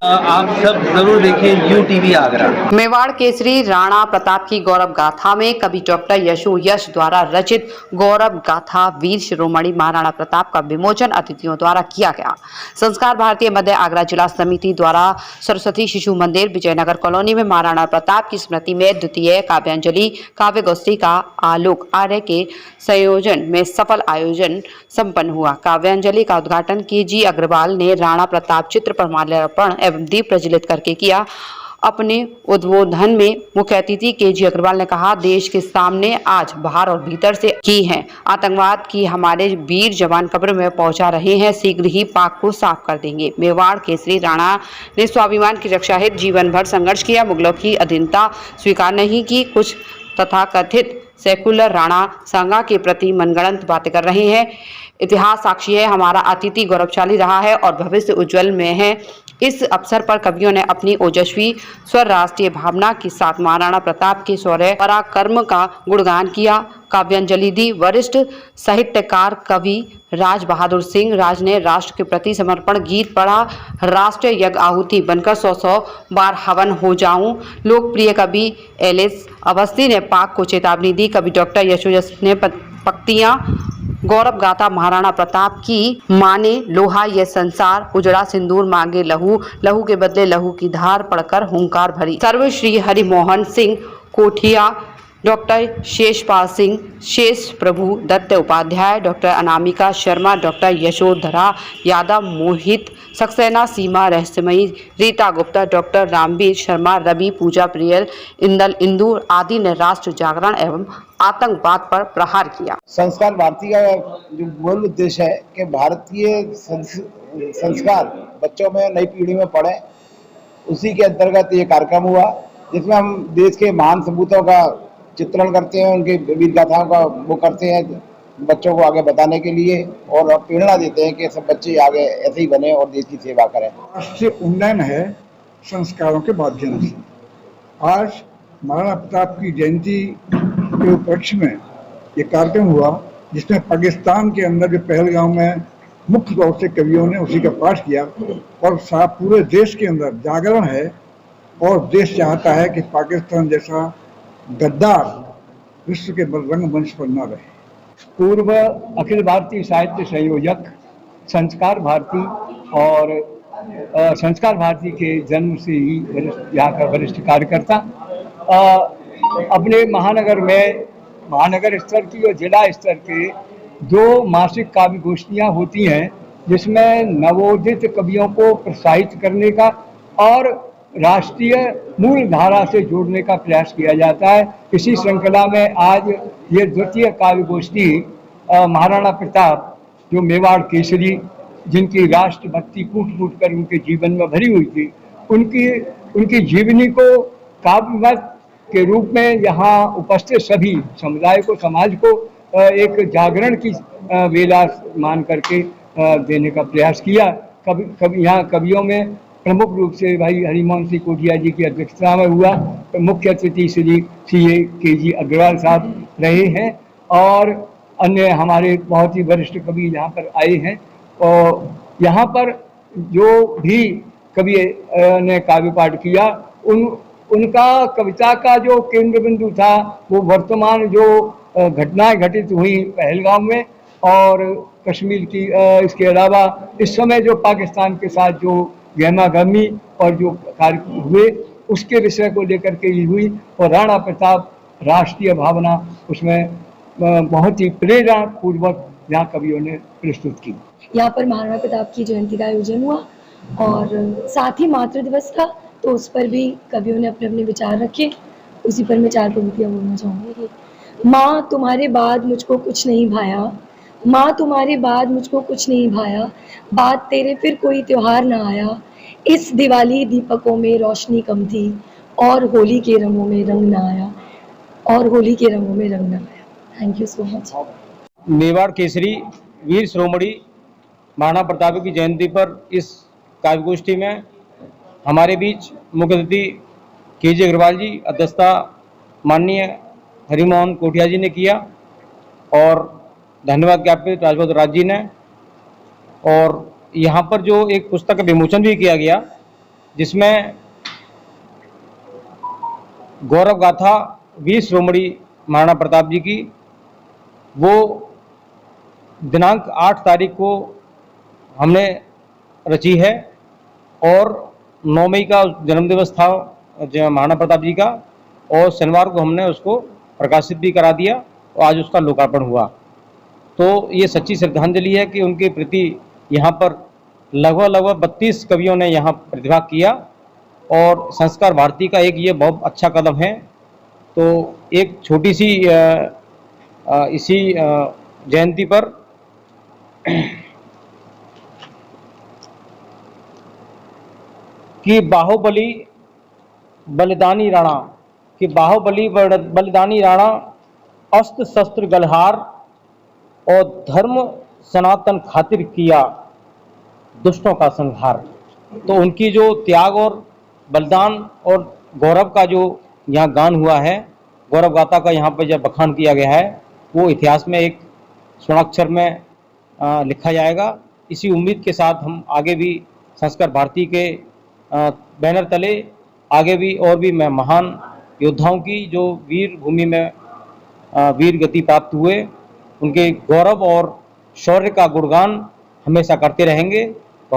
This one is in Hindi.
आप सब जरूर देखें यूटीवी आगरा। मेवाड़ केसरी राणा प्रताप की गौरव गाथा में कवि डॉक्टर यश द्वारा रचित गौरव गाथा वीर शिरोमणि महाराणा प्रताप का विमोचन अतिथियों द्वारा किया गया। संस्कार भारतीय मध्य आगरा जिला समिति द्वारा सरस्वती शिशु मंदिर विजयनगर कॉलोनी में महाराणा प्रताप की स्मृति में द्वितीय काव्यांजलि काव्य गोष्ठी का आलोक आर्य के संयोजन में सफल आयोजन संपन्न हुआ। काव्यांजलि का उद्घाटन के.जी. अग्रवाल ने राणा प्रताप चित्र पर माल्यार्पण एवं दीप प्रज्वलित करके किया। अपने उद्बोधन में मुख्य अतिथि के.जी. अग्रवाल ने कहा, देश के सामने आज बाहर और भीतर से की है आतंकवाद की हमारे वीर जवान कब्र में पहुंचा रहे हैं, शीघ्र ही पाक को साफ कर देंगे। मेवाड़ केसरी राणा ने स्वाभिमान की रक्षा हेतु जीवन भर संघर्ष किया, मुगलों की अधीनता स्वीकार नहीं की। कुछ तथाकथित सेकुलर राणा सांगा के प्रति मनगढ़ंत बातें कर रहे हैं। इतिहास साक्षी है, हमारा अतिथि गौरवशाली रहा है और भविष्य उज्जवल में है। इस अवसर पर कवियों ने अपनी ओजस्वी स्वर राष्ट्रीय भावना के साथ महाराणा प्रताप के शौर्य पराक्रम का गुणगान किया। काव्यांजलि दी। वरिष्ठ साहित्यकार कवि राज बहादुर सिंह राज ने राष्ट्र के प्रति समर्पण गीत पढ़ा। राष्ट्रीय यज्ञ आहुति बनकर 100 बार हवन हो जाऊं। लोकप्रिय कवि एलिस अवस्थी ने पाक को चेतावनी दी। कवि डॉक्टर यश ने पंक्तियां गौरव गाथा महाराणा प्रताप की माने लोहा ये संसार, उजड़ा सिंदूर मांगे लहू, लहू के बदले लहू की धार पढ़कर हुंकार भरी। सर्वश्री हरिमोहन सिंह कोठिया, डॉक्टर शेषपाल सिंह, शेष प्रभु दत्त उपाध्याय, डॉक्टर अनामिका शर्मा, डॉक्टर यशोधरा यादव, मोहित सक्सेना, सीमा रहस्यमयी, रीता गुप्ता, डॉक्टर रामवीर शर्मा, रवि पूजा प्रियल, इंदल इंदू आदि ने राष्ट्र जागरण एवं आतंकवाद पर प्रहार किया। संस्कार भारती का जो मूल उद्देश्य है कि भारतीय संस्कार बच्चों में नई पीढ़ी में पढ़े, उसी के अंतर्गत ये कार्यक्रम हुआ, जिसमें हम देश के महान सपूतों का चित्रण करते हैं, उनकी वीर गाथाओं का वो करते हैं बच्चों को आगे बताने के लिए और प्रेरणा देते हैं कि सब बच्चे आगे ऐसे ही बने और देश की सेवा करें। राष्ट्रीय उन्नयन है संस्कारों के माध्यम से। आज महाराणा प्रताप की जयंती के उपलक्ष्य में ये कार्यक्रम हुआ, जिसमें पाकिस्तान के अंदर जो पहलगाम में मुख्य तौर से कवियों ने उसी का पाठ किया और पूरे देश के अंदर जागरण है और देश चाहता है कि पाकिस्तान जैसा गद्दार विश्व के रंगमंच पर न रहे। पूर्व अखिल भारतीय साहित्य संयोजक संस्कार भारती और संस्कार भारती के जन्म से ही यहाँ का वरिष्ठ कार्यकर्ता अपने महानगर में महानगर स्तर की और जिला स्तर के 2 मासिक काव्य गोष्ठियाँ होती हैं, जिसमें नवोदित कवियों को प्रोत्साहित करने का और राष्ट्रीय मूल धारा से जोड़ने का प्रयास किया जाता है। इसी श्रृंखला में आज ये द्वितीय काव्य गोष्ठी महाराणा प्रताप जो मेवाड़ केसरी, जिनकी राष्ट्रभक्ति कूट कूट कर उनके जीवन में भरी हुई थी, उनकी जीवनी को काव्यमत के रूप में यहाँ उपस्थित सभी समुदाय को, समाज को एक जागरण की वेला मान करके देने का प्रयास किया। कभी यहाँ कवियों में प्रमुख रूप से भाई हरिमोहन सिंह कोठिया जी की अध्यक्षता में हुआ। मुख्य अतिथि श्री के.जी. अग्रवाल साहब रहे हैं और अन्य हमारे बहुत ही वरिष्ठ कवि यहाँ पर आए हैं। और यहाँ पर जो भी कवि ने काव्य पाठ किया, उनका कविता का जो केंद्र बिंदु था वो वर्तमान जो घटनाएं घटित हुई पहलगाम में और कश्मीर की, इसके अलावा इस समय जो पाकिस्तान के साथ जो गहमागहमी और जो कार्य हुए उसके विषय को लेकर के ही हुई। और राणा प्रताप राष्ट्रीय भावना उसमें बहुत ही प्रेरणा पूर्वक यहाँ कवियों ने प्रस्तुत की। यहाँ पर महाराणा प्रताप की जयंती का आयोजन हुआ और साथ ही मातृ दिवस था, तो उस पर भी कवियों ने अपने अपने विचार रखे। उसी पर मैं 4 पंक्तियाँ बोलना चाहूँगी। माँ तुम्हारे बाद मुझको कुछ नहीं भाया, माँ तुम्हारे बाद मुझको कुछ नहीं भाया, बात तेरे फिर कोई त्योहार ना आया, इस दिवाली दीपकों में रोशनी कम थी और होली के रंगों में रंग ना आया, और होली के रंगों में रंग ना आया। Thank you so much. Mewar केसरी वीर शिरोमणि महाराणा प्रताप की जयंती पर इस काव्य गोष्ठी में हमारे बीच मुख्य अतिथि के.जी. अग्रवाल जी, अध्यक्षता माननीय हरिमोहन कोठिया जी ने किया और धन्यवाद ज्ञापित राजभद्र राज जी ने। और यहाँ पर जो एक पुस्तक का विमोचन भी किया गया जिसमें गौरव गाथा वीर शिरोमणि महाराणा प्रताप जी की वो दिनांक 8 तारीख को हमने रची है और 9 मई का जन्मदिवस था महाराणा प्रताप जी का, और शनिवार को हमने उसको प्रकाशित भी करा दिया और आज उसका लोकार्पण हुआ। तो ये सच्ची श्रद्धांजलि है कि उनके प्रति यहाँ पर लगभग 32 कवियों ने यहाँ प्रतिभाग किया और संस्कार भारती का एक ये बहुत अच्छा कदम है। तो एक छोटी सी इसी जयंती पर कि बाहुबली बलिदानी राणा अस्त्र शस्त्र गलहार और धर्म सनातन खातिर किया दुष्टों का संहार। तो उनकी जो त्याग और बलिदान और गौरव का जो यहाँ गान हुआ है, गौरव गाथा का यहाँ पर जब बखान किया गया है, वो इतिहास में एक स्वर्णाक्षर में लिखा जाएगा। इसी उम्मीद के साथ हम आगे भी संस्कार भारती के बैनर तले आगे भी और भी महान योद्धाओं की जो वीर भूमि में वीर गति प्राप्त हुए, उनके गौरव और शौर्य का गुणगान हमेशा करते रहेंगे।